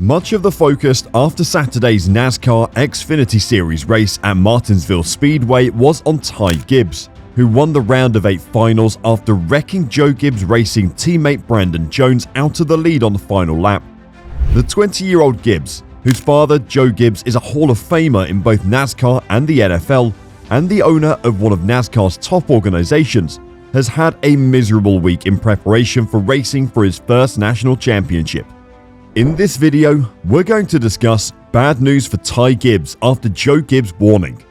Much of the focus after Saturday's NASCAR Xfinity Series race at Martinsville Speedway was on Ty Gibbs, who won the round of 8 finals after wrecking Joe Gibbs Racing teammate Brandon Jones out of the lead on the final lap. The 20-year-old Gibbs, whose father Joe Gibbs is a Hall of Famer in both NASCAR and the NFL, and the owner of one of NASCAR's top organizations, has had a miserable week in preparation for racing for his first national championship. In this video, we're going to discuss bad news for Ty Gibbs after Joe Gibbs' warning.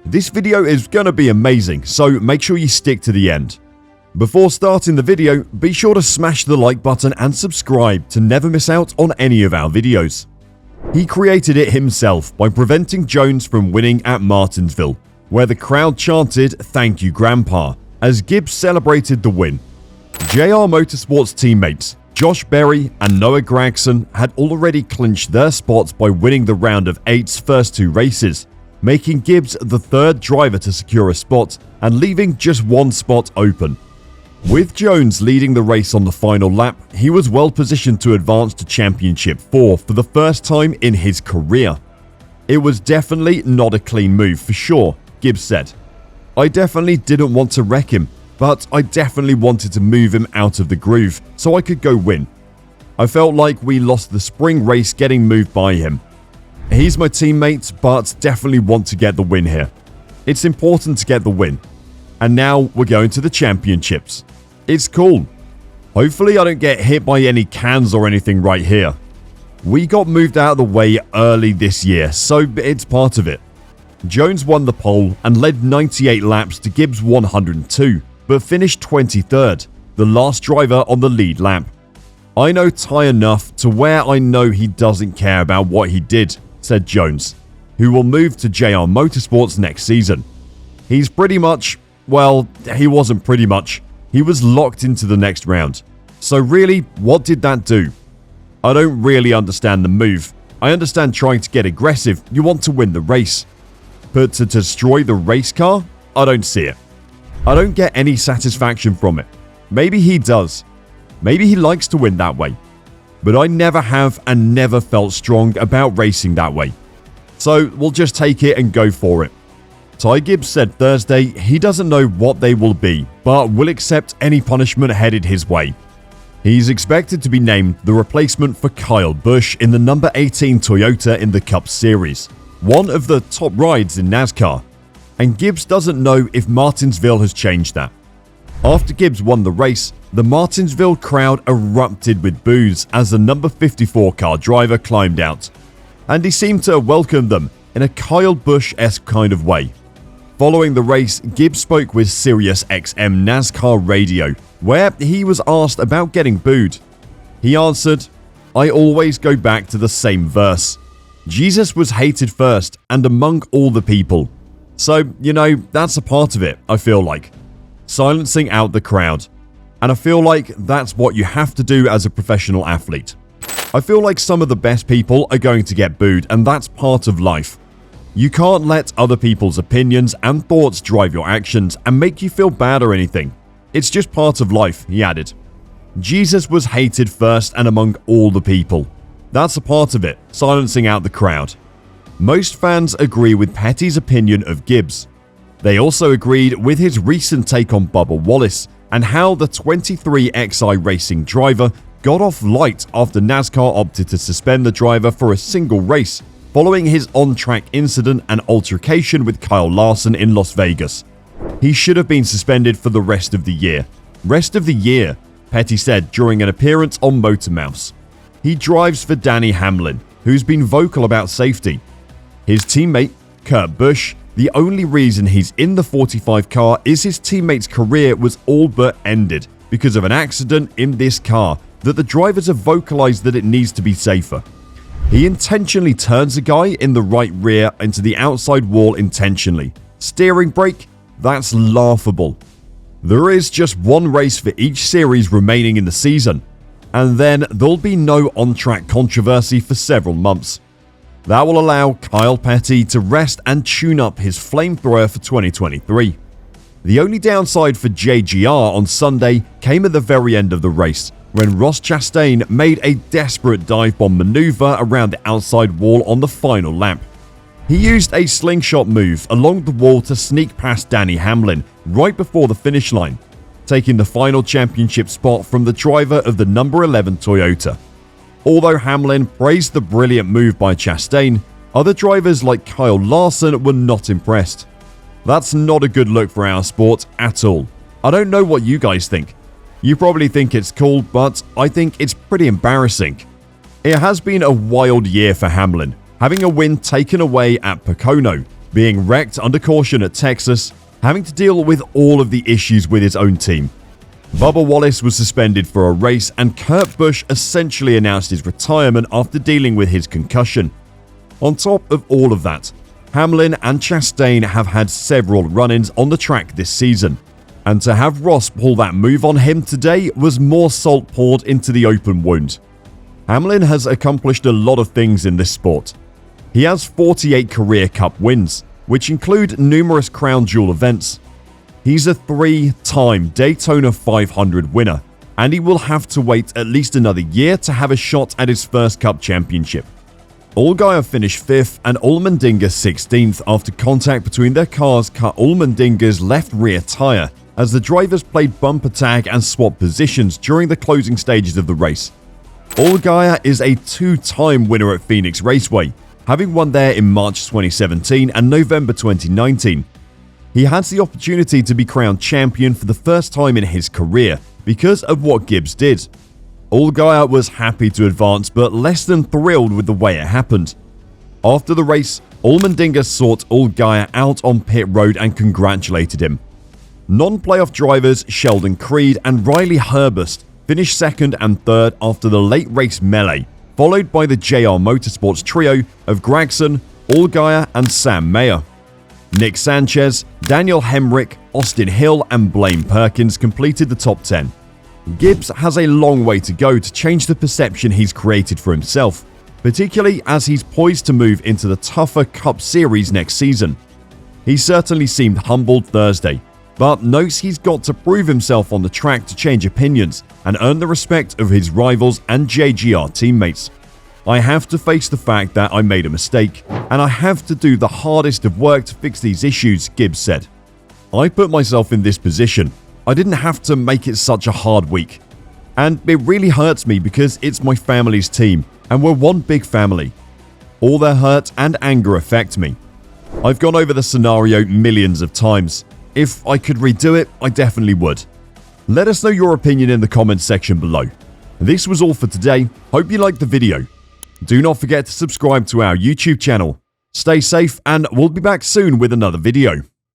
This video is going to be amazing, so make sure you stick to the end. Before starting the video, be sure to smash the like button and subscribe to never miss out on any of our videos. He created it himself by preventing Jones from winning at Martinsville, where the crowd chanted "Thank you, Grandpa," as Gibbs celebrated the win. JR Motorsports teammates Josh Berry and Noah Gragson had already clinched their spots by winning the round of 8's first 2 races, making Gibbs the third driver to secure a spot and leaving just one spot open. With Jones leading the race on the final lap, he was well positioned to advance to Championship 4 for the first time in his career. "It was definitely not a clean move for sure," Gibbs said. "I definitely didn't want to wreck him, but I definitely wanted to move him out of the groove so I could go win. I felt like we lost the spring race getting moved by him. He's my teammate, but definitely want to get the win here. It's important to get the win. And now we're going to the championships. It's cool. Hopefully I don't get hit by any cans or anything right here. We got moved out of the way early this year, so it's part of it." Jones won the pole and led 98 laps to Gibbs' 102, but finished 23rd, the last driver on the lead lap. "I know Ty enough to where I know he doesn't care about what he did," said Jones, who will move to JR Motorsports next season. "He's pretty much, well, he wasn't pretty much, he was locked into the next round. So really, what did that do? I don't really understand the move. I understand trying to get aggressive, you want to win the race. But to destroy the race car? I don't see it. I don't get any satisfaction from it. Maybe he does. Maybe he likes to win that way. But I never have and never felt strong about racing that way. So we'll just take it and go for it." Ty Gibbs said Thursday he doesn't know what they will be, but will accept any punishment headed his way. He's expected to be named the replacement for Kyle Busch in the number 18 Toyota in the Cup Series, one of the top rides in NASCAR. And Gibbs doesn't know if Martinsville has changed that. After Gibbs won the race, the Martinsville crowd erupted with boos as the number 54 car driver climbed out, and he seemed to welcome them in a Kyle Busch-esque kind of way. Following the race, Gibbs spoke with Sirius XM NASCAR radio, where he was asked about getting booed. He answered, "I always go back to the same verse. Jesus was hated first and among all the people. So, that's a part of it, I feel like. Silencing out the crowd. And I feel like that's what you have to do as a professional athlete. I feel like some of the best people are going to get booed, and that's part of life. You can't let other people's opinions and thoughts drive your actions and make you feel bad or anything. It's just part of life," he added. Jesus was hated first and among all the people. That's a part of it, silencing out the crowd. Most fans agree with Petty's opinion of Gibbs. They also agreed with his recent take on Bubba Wallace and how the 23XI Racing driver got off light after NASCAR opted to suspend the driver for a single race following his on-track incident and altercation with Kyle Larson in Las Vegas. "He should have been suspended for the rest of the year. Rest of the year," Petty said during an appearance on Motor Mouse. He drives for Danny Hamlin, who's been vocal about safety. His teammate, Kurt Busch, the only reason he's in the 45 car is his teammate's career was all but ended because of an accident in this car that the drivers have vocalized that it needs to be safer. He intentionally turns a guy in the right rear into the outside wall intentionally. Steering brake? That's laughable. There is just one race for each series remaining in the season, and then there'll be no on-track controversy for several months. That will allow Kyle Petty to rest and tune up his flamethrower for 2023. The only downside for JGR on Sunday came at the very end of the race, when Ross Chastain made a desperate dive bomb maneuver around the outside wall on the final lap. He used a slingshot move along the wall to sneak past Denny Hamlin right before the finish line, taking the final championship spot from the driver of the number 11 Toyota. Although Hamlin praised the brilliant move by Chastain, other drivers like Kyle Larson were not impressed. That's not a good look for our sport at all. I don't know what you guys think. You probably think it's cool, but I think it's pretty embarrassing. It has been a wild year for Hamlin, having a win taken away at Pocono, being wrecked under caution at Texas, having to deal with all of the issues with his own team. Bubba Wallace was suspended for a race, and Kurt Busch essentially announced his retirement after dealing with his concussion. On top of all of that, Hamlin and Chastain have had several run-ins on the track this season, and to have Ross pull that move on him today was more salt poured into the open wound. Hamlin has accomplished a lot of things in this sport. He has 48 career Cup wins, which include numerous crown jewel events. He's a 3-time Daytona 500 winner, and he will have to wait at least another year to have a shot at his first Cup championship. Allgaier finished 5th and Allmendinger 16th after contact between their cars cut Allmendinger's left rear tire as the drivers played bumper tag and swapped positions during the closing stages of the race. Allgaier is a 2-time winner at Phoenix Raceway, having won there in March 2017 and November 2019. He has the opportunity to be crowned champion for the first time in his career because of what Gibbs did. Allgaier was happy to advance but less than thrilled with the way it happened. After the race, Allmendinger sought Allgaier out on pit road and congratulated him. Non-playoff drivers Sheldon Creed and Riley Herbst finished 2nd and 3rd after the late race melee, followed by the JR Motorsports trio of Gragson, Allgaier and Sam Mayer. Nick Sanchez, Daniel Hemrick, Austin Hill and Blaine Perkins completed the top 10. Gibbs has a long way to go to change the perception he's created for himself, particularly as he's poised to move into the tougher Cup Series next season. He certainly seemed humbled Thursday, but knows he's got to prove himself on the track to change opinions and earn the respect of his rivals and JGR teammates. I have to face the fact that I made a mistake, and I have to do the hardest of work to fix these issues, Gibbs said. I put myself in this position. I didn't have to make it such a hard week. And it really hurts me because it's my family's team, and we're one big family. All their hurt and anger affect me. I've gone over the scenario millions of times. If I could redo it, I definitely would. Let us know your opinion in the comments section below. This was all for today. Hope you liked the video. Do not forget to subscribe to our YouTube channel. Stay safe, and we'll be back soon with another video.